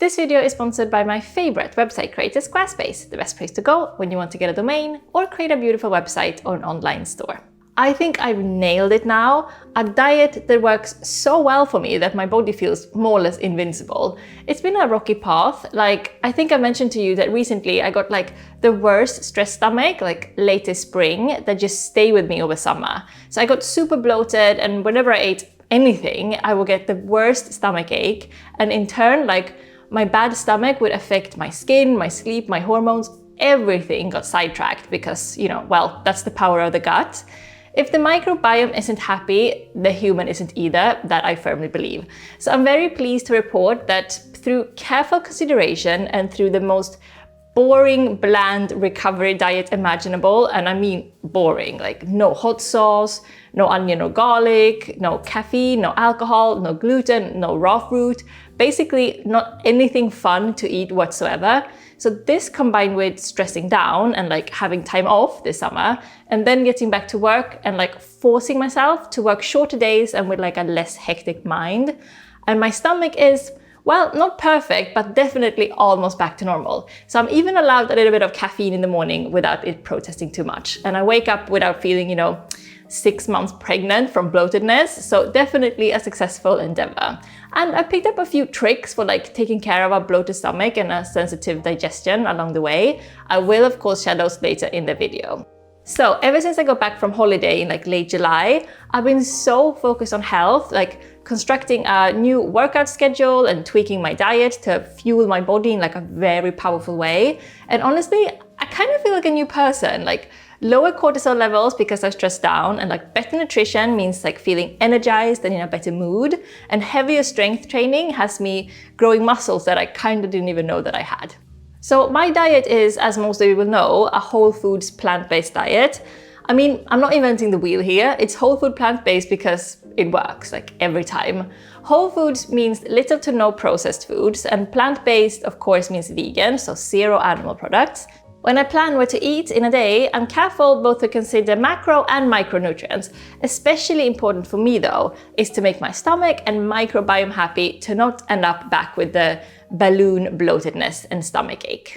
This video is sponsored by my favorite website creator, Squarespace, the best place to go when you want to get a domain or create a beautiful website or an online store. I think I've nailed it now. A diet that works so well for me that my body feels more or less invincible. It's been a rocky path. I think I mentioned to you that recently I got the worst stress stomach, late this spring, that just stay with me over summer. So I got super bloated, and whenever I ate anything, I would get the worst stomach ache. And in turn, my bad stomach would affect my skin, my sleep, my hormones, everything got sidetracked because, well, that's the power of the gut. If the microbiome isn't happy, the human isn't either, that I firmly believe. So I'm very pleased to report that through careful consideration and through the most boring, bland recovery diet imaginable, and I mean boring, no hot sauce, no onion or garlic, no caffeine, no alcohol, no gluten, no raw fruit, basically not anything fun to eat whatsoever. So this combined with stressing down and having time off this summer and then getting back to work and forcing myself to work shorter days and with a less hectic mind. And my stomach is, well, not perfect, but definitely almost back to normal. So I'm even allowed a little bit of caffeine in the morning without it protesting too much. And I wake up without feeling, 6 months pregnant from bloatedness. So definitely a successful endeavor. And I picked up a few tricks for taking care of a bloated stomach and a sensitive digestion along the way. I will of course share those later in the video. So ever since I got back from holiday in late July, I've been so focused on health, constructing a new workout schedule and tweaking my diet to fuel my body in a very powerful way. And honestly, I kind of feel like a new person, lower cortisol levels because I stressed down, and better nutrition means feeling energized and in a better mood, and heavier strength training has me growing muscles that I kind of didn't even know that I had. So my diet is, as most of you will know, a whole foods plant-based diet. I mean, I'm not inventing the wheel here. It's whole food plant-based because it works every time. Whole foods means little to no processed foods, and plant-based of course means vegan, so zero animal products. When I plan what to eat in a day, I'm careful both to consider macro and micronutrients. Especially important for me though, is to make my stomach and microbiome happy to not end up back with the balloon bloatedness and stomach ache.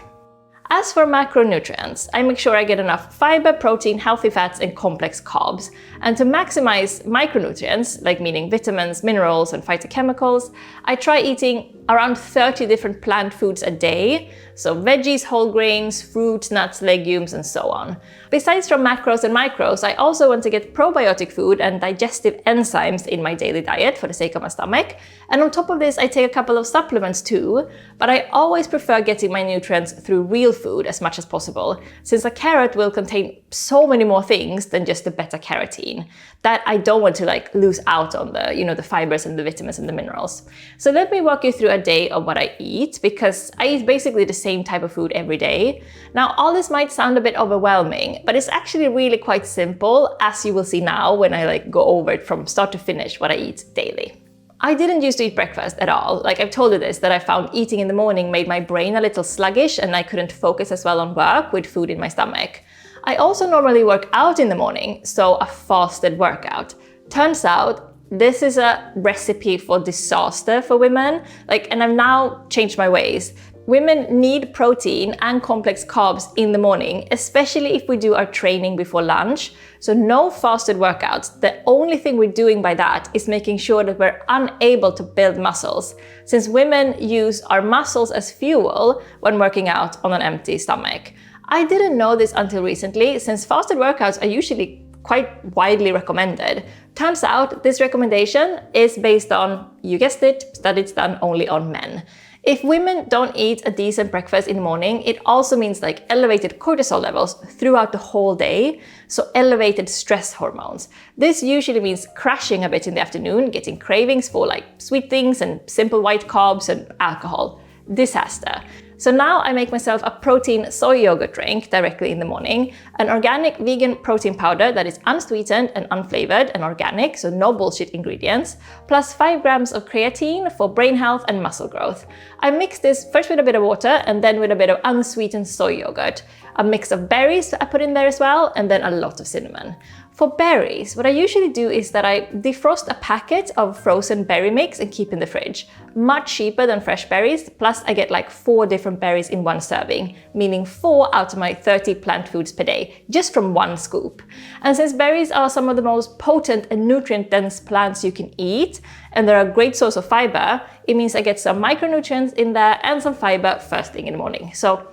As for macronutrients, I make sure I get enough fiber, protein, healthy fats, and complex carbs. And to maximize micronutrients, meaning vitamins, minerals, and phytochemicals, I try eating around 30 different plant foods a day. So veggies, whole grains, fruits, nuts, legumes, and so on. Besides from macros and micros, I also want to get probiotic food and digestive enzymes in my daily diet for the sake of my stomach. And on top of this, I take a couple of supplements too, but I always prefer getting my nutrients through real food as much as possible, since a carrot will contain so many more things than just the beta-carotene that I don't want to lose out on the fibers and the vitamins and the minerals. So let me walk you through a day of what I eat, because I eat basically the same type of food every day. Now, all this might sound a bit overwhelming, but it's actually really quite simple, as you will see now when I go over it from start to finish what I eat daily. I didn't used to eat breakfast at all. I've told you this, that I found eating in the morning made my brain a little sluggish and I couldn't focus as well on work with food in my stomach. I also normally work out in the morning, so a fasted workout. Turns out this is a recipe for disaster for women, and I've now changed my ways. Women need protein and complex carbs in the morning, especially if we do our training before lunch. So no fasted workouts. The only thing we're doing by that is making sure that we're unable to build muscles, since women use our muscles as fuel when working out on an empty stomach. I didn't know this until recently, since fasted workouts are usually quite widely recommended. Turns out this recommendation is based on, you guessed it, studies done only on men. If women don't eat a decent breakfast in the morning, it also means elevated cortisol levels throughout the whole day, so elevated stress hormones. This usually means crashing a bit in the afternoon, getting cravings for sweet things and simple white carbs and alcohol. Disaster. So now I make myself a protein soy yogurt drink directly in the morning, an organic vegan protein powder that is unsweetened and unflavored and organic, so no bullshit ingredients, plus 5 grams of creatine for brain health and muscle growth. I mix this first with a bit of water and then with a bit of unsweetened soy yogurt. A mix of berries I put in there as well, and then a lot of cinnamon. For berries, what I usually do is that I defrost a packet of frozen berry mix and keep in the fridge. Much cheaper than fresh berries, plus I get like 4 different berries in one serving, meaning 4 out of my 30 plant foods per day, just from one scoop. And since berries are some of the most potent and nutrient-dense plants you can eat, and they're a great source of fiber, it means I get some micronutrients in there and some fiber first thing in the morning. So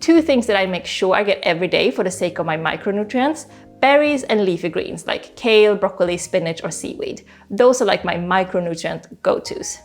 2 things that I make sure I get every day for the sake of my micronutrients: berries and leafy greens like kale, broccoli, spinach, or seaweed. Those are like my micronutrient go-tos.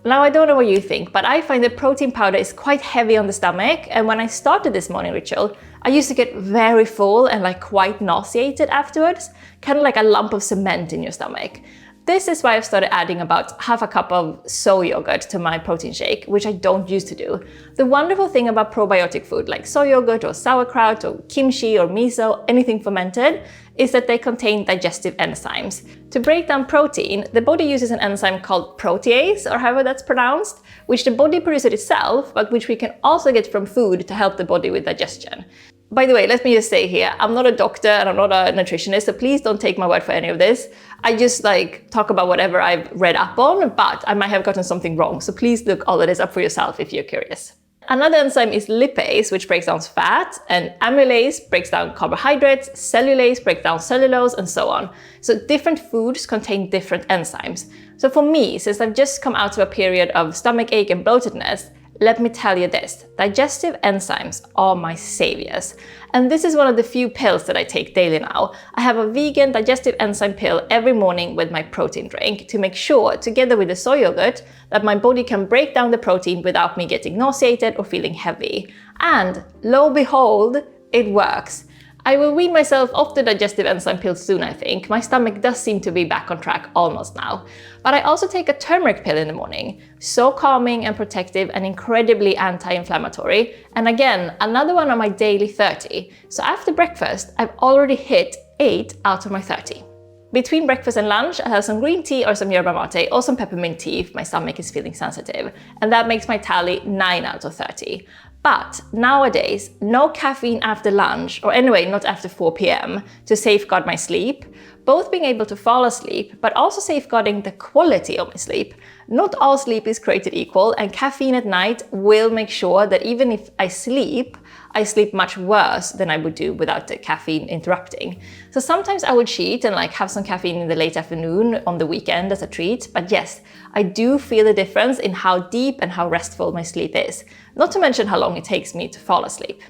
Now, I don't know what you think, but I find that protein powder is quite heavy on the stomach, and when I started this morning ritual, I used to get very full and like quite nauseated afterwards, kind of like a lump of cement in your stomach. This is why I've started adding about half a cup of soy yogurt to my protein shake, which I don't used to do. The wonderful thing about probiotic food like soy yogurt or sauerkraut or kimchi or miso, anything fermented, is that they contain digestive enzymes. To break down protein, the body uses an enzyme called protease, or however that's pronounced, which the body produces itself, but which we can also get from food to help the body with digestion. By the way, let me just say here, I'm not a doctor and I'm not a nutritionist, so please don't take my word for any of this. I just talk about whatever I've read up on, but I might have gotten something wrong. So please look all of this up for yourself if you're curious. Another enzyme is lipase, which breaks down fat, and amylase breaks down carbohydrates, cellulase breaks down cellulose, and so on. So different foods contain different enzymes. So for me, since I've just come out of a period of stomach ache and bloatedness, let me tell you this, digestive enzymes are my saviors. And this is one of the few pills that I take daily now. I have a vegan digestive enzyme pill every morning with my protein drink to make sure, together with the soy yogurt, that my body can break down the protein without me getting nauseated or feeling heavy. And lo and behold, it works. I will wean myself off the digestive enzyme pill soon, I think. My stomach does seem to be back on track almost now. But I also take a turmeric pill in the morning. So calming and protective and incredibly anti-inflammatory. And again, another one on my daily 30. So after breakfast, I've already hit 8 out of my 30. Between breakfast and lunch, I have some green tea or some yerba mate or some peppermint tea if my stomach is feeling sensitive. And that makes my tally 9 out of 30. But nowadays, no caffeine after lunch, or anyway, not after 4 p.m. to safeguard my sleep, both being able to fall asleep, but also safeguarding the quality of my sleep. Not all sleep is created equal, and caffeine at night will make sure that even if I sleep much worse than I would do without the caffeine interrupting. So sometimes I would cheat and have some caffeine in the late afternoon on the weekend as a treat, but yes, I do feel the difference in how deep and how restful my sleep is. Not to mention how long it takes me to fall asleep.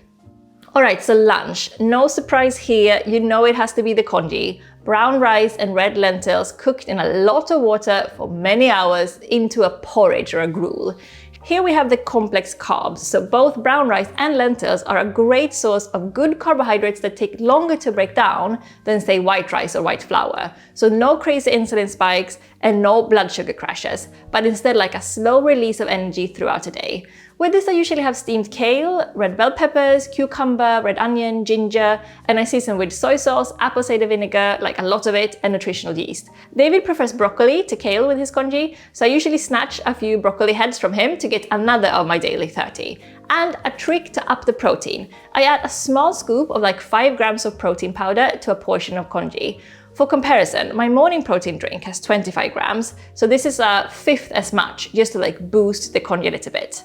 Alright, so lunch. No surprise here, you know it has to be the congee. Brown rice and red lentils cooked in a lot of water for many hours into a porridge or a gruel. Here we have the complex carbs, so both brown rice and lentils are a great source of good carbohydrates that take longer to break down than, say, white rice or white flour. So no crazy insulin spikes and no blood sugar crashes, but instead like a slow release of energy throughout the day. With this I usually have steamed kale, red bell peppers, cucumber, red onion, ginger, and I season with soy sauce, apple cider vinegar, like a lot of it, and nutritional yeast. David prefers broccoli to kale with his congee, so I usually snatch a few broccoli heads from him to get another of my daily 30. And a trick to up the protein. I add a small scoop of 5 grams of protein powder to a portion of congee. For comparison, my morning protein drink has 25 grams, so this is a fifth as much, just to boost the congee a little bit.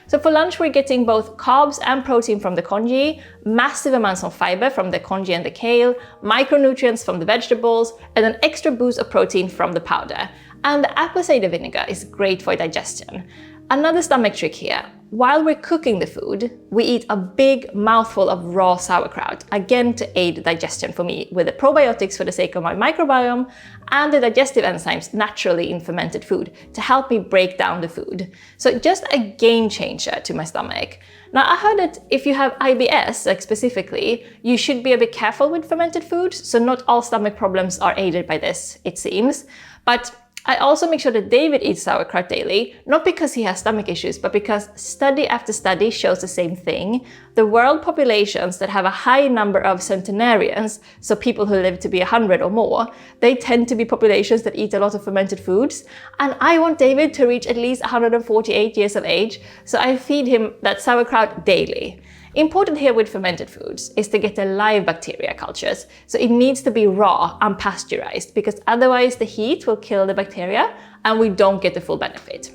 So for lunch, we're getting both carbs and protein from the congee, massive amounts of fiber from the congee and the kale, micronutrients from the vegetables, and an extra boost of protein from the powder. And the apple cider vinegar is great for digestion. Another stomach trick here. While we're cooking the food, we eat a big mouthful of raw sauerkraut, again to aid digestion for me, with the probiotics for the sake of my microbiome and the digestive enzymes naturally in fermented food to help me break down the food. So just a game changer to my stomach. Now I heard that if you have IBS, specifically, you should be a bit careful with fermented foods, so not all stomach problems are aided by this, it seems. But I also make sure that David eats sauerkraut daily, not because he has stomach issues, but because study after study shows the same thing. The world populations that have a high number of centenarians, so people who live to be 100 or more, they tend to be populations that eat a lot of fermented foods. And I want David to reach at least 148 years of age, so I feed him that sauerkraut daily. Important here with fermented foods is to get the live bacteria cultures. So it needs to be raw, unpasteurized, because otherwise the heat will kill the bacteria and we don't get the full benefit.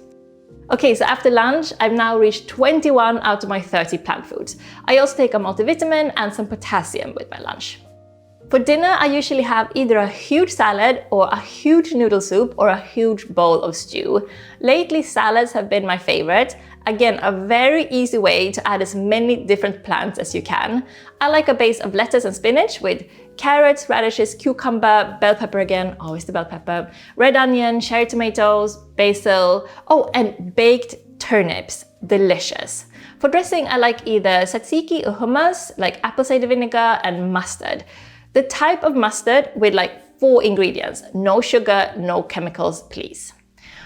Okay, so after lunch, I've now reached 21 out of my 30 plant foods. I also take a multivitamin and some potassium with my lunch. For dinner, I usually have either a huge salad or a huge noodle soup or a huge bowl of stew. Lately, salads have been my favorite. Again, a very easy way to add as many different plants as you can. I like a base of lettuce and spinach with carrots, radishes, cucumber, bell pepper again, always the bell pepper, red onion, cherry tomatoes, basil, and baked turnips, delicious. For dressing, I like either tzatziki or hummus, like apple cider vinegar and mustard. The type of mustard with like 4 ingredients, no sugar, no chemicals, please.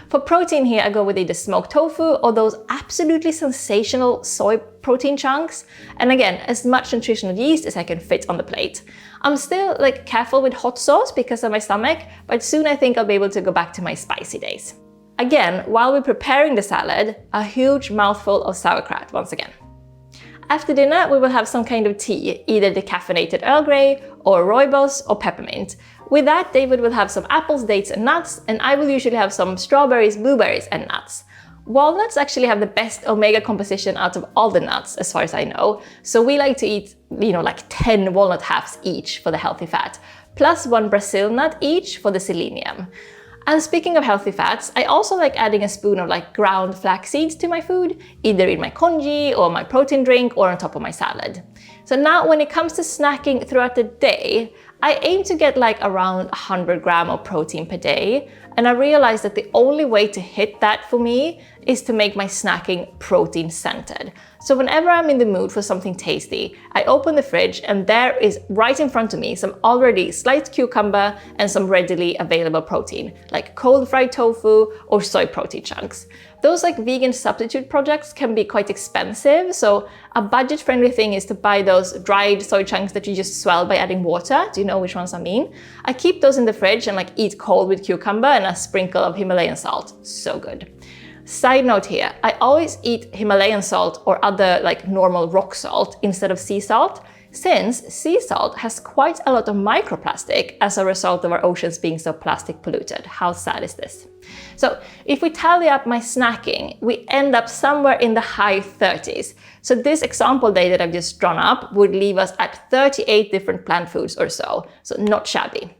For protein here, I go with either smoked tofu or those absolutely sensational soy protein chunks. And again, as much nutritional yeast as I can fit on the plate. I'm still careful with hot sauce because of my stomach, but soon I think I'll be able to go back to my spicy days. Again, while we're preparing the salad, a huge mouthful of sauerkraut once again. After dinner, we will have some kind of tea, either decaffeinated Earl Grey or rooibos or peppermint. With that, David will have some apples, dates and nuts, and I will usually have some strawberries, blueberries and nuts. Walnuts actually have the best omega composition out of all the nuts, as far as I know. So we like to eat, 10 walnut halves each for the healthy fat, plus 1 Brazil nut each for the selenium. And speaking of healthy fats, I also like adding a spoon of ground flax seeds to my food, either in my congee or my protein drink or on top of my salad. So now when it comes to snacking throughout the day, I aim to get around 100 grams of protein per day. And I realized that the only way to hit that for me is to make my snacking protein centered. So whenever I'm in the mood for something tasty, I open the fridge and there is right in front of me some already sliced cucumber and some readily available protein, like cold fried tofu or soy protein chunks. Those vegan substitute projects can be quite expensive, so a budget-friendly thing is to buy those dried soy chunks that you just swell by adding water. Do you know which ones I mean? I keep those in the fridge and eat cold with cucumber and a sprinkle of Himalayan salt. So good. Side note here, I always eat Himalayan salt or other normal rock salt instead of sea salt, since sea salt has quite a lot of microplastic as a result of our oceans being so plastic polluted. How sad is this? So if we tally up my snacking, we end up somewhere in the high 30s. So this example day that I've just drawn up would leave us at 38 different plant foods or so not shabby.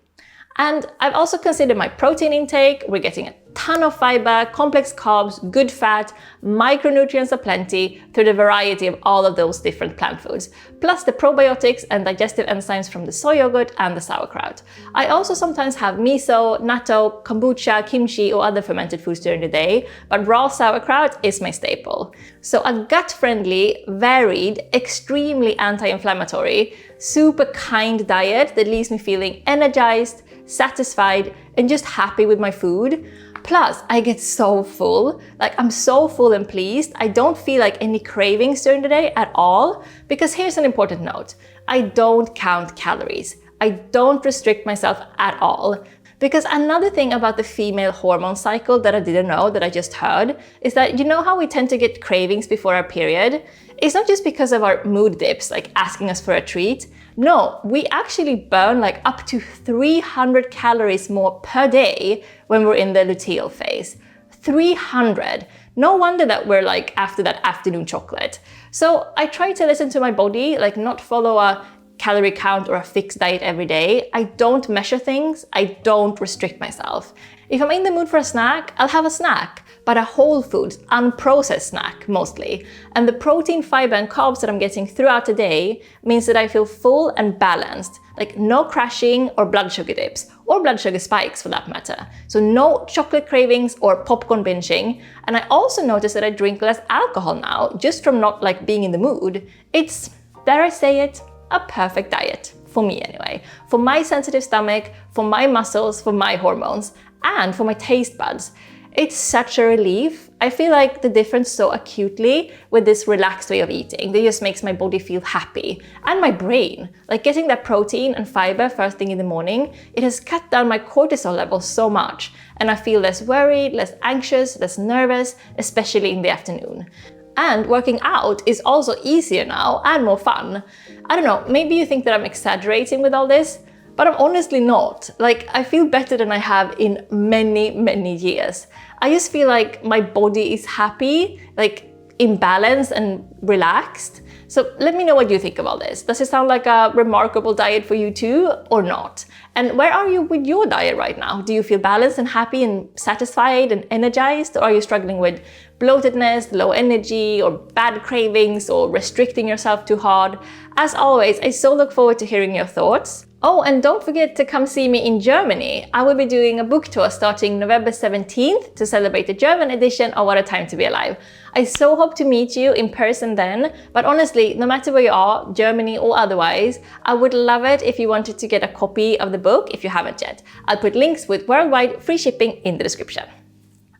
And I've also considered my protein intake. We're getting a ton of fiber, complex carbs, good fat, micronutrients aplenty through the variety of all of those different plant foods, plus the probiotics and digestive enzymes from the soy yogurt and the sauerkraut. I also sometimes have miso, natto, kombucha, kimchi or other fermented foods during the day, but raw sauerkraut is my staple. So a gut-friendly, varied, extremely anti-inflammatory, super kind diet that leaves me feeling energized, satisfied, and just happy with my food. Plus, I get so full. I'm so full and pleased. I don't feel any cravings during the day at all. Because here's an important note. I don't count calories. I don't restrict myself at all. Because another thing about the female hormone cycle that I didn't know, that I just heard, is that you know how we tend to get cravings before our period? It's not just because of our mood dips, asking us for a treat. No, we actually burn up to 300 calories more per day when we're in the luteal phase. 300. No wonder that we're after that afternoon chocolate. So I try to listen to my body, not follow a calorie count or a fixed diet every day. I don't measure things. I don't restrict myself. If I'm in the mood for a snack, I'll have a snack, but a whole foods, unprocessed snack mostly. And the protein, fiber and carbs that I'm getting throughout the day means that I feel full and balanced, no crashing or blood sugar dips, or blood sugar spikes for that matter. So no chocolate cravings or popcorn binging. And I also notice that I drink less alcohol now, just from not being in the mood. It's, dare I say it, a perfect diet. For me anyway. For my sensitive stomach, for my muscles, for my hormones, and for my taste buds. It's such a relief. I feel the difference so acutely with this relaxed way of eating. That just makes my body feel happy. And my brain. Getting that protein and fiber first thing in the morning, it has cut down my cortisol levels so much. And I feel less worried, less anxious, less nervous, especially in the afternoon. And working out is also easier now and more fun. I don't know, maybe you think that I'm exaggerating with all this, but I'm honestly not. Like, I feel better than I have in many, many years. I just feel like my body is happy, like in balance and relaxed. So let me know what you think of all this. Does it sound like a remarkable diet for you too, or not? And where are you with your diet right now? Do you feel balanced and happy and satisfied and energized? Or are you struggling with bloatedness, low energy, or bad cravings, or restricting yourself too hard? As always, I so look forward to hearing your thoughts. Oh, and don't forget to come see me in Germany. I will be doing a book tour starting November 17th to celebrate the German edition of What a Time to Be Alive. I so hope to meet you in person then, but honestly, no matter where you are, Germany or otherwise, I would love it if you wanted to get a copy of the book if you haven't yet. I'll put links with worldwide free shipping in the description.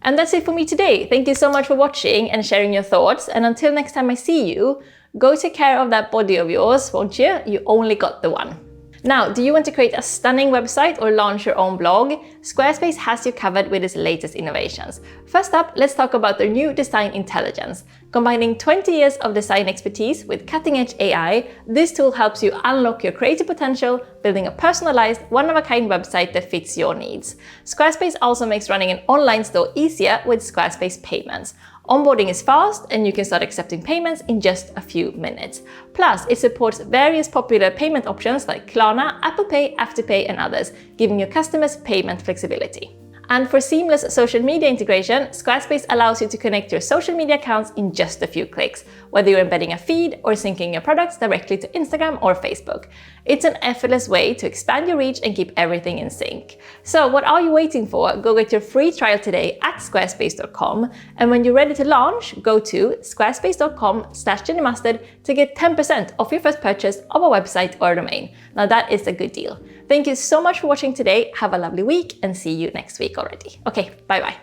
And that's it for me today. Thank you so much for watching and sharing your thoughts. And until next time I see you, go take care of that body of yours, won't you? You only got the one. Now, do you want to create a stunning website or launch your own blog? Squarespace has you covered with its latest innovations. First up, let's talk about their new design intelligence. Combining 20 years of design expertise with cutting-edge AI, this tool helps you unlock your creative potential, building a personalized, one-of-a-kind website that fits your needs. Squarespace also makes running an online store easier with Squarespace Payments. Onboarding is fast and you can start accepting payments in just a few minutes. Plus, it supports various popular payment options like Klarna, Apple Pay, Afterpay, and others, giving your customers payment flexibility. And for seamless social media integration, Squarespace allows you to connect your social media accounts in just a few clicks, whether you're embedding a feed or syncing your products directly to Instagram or Facebook. It's an effortless way to expand your reach and keep everything in sync. So what are you waiting for? Go get your free trial today at squarespace.com. And when you're ready to launch, go to squarespace.com/jennymustard to get 10% off your first purchase of a website or a domain. Now that is a good deal. Thank you so much for watching today. Have a lovely week and see you next week already. Okay, bye bye.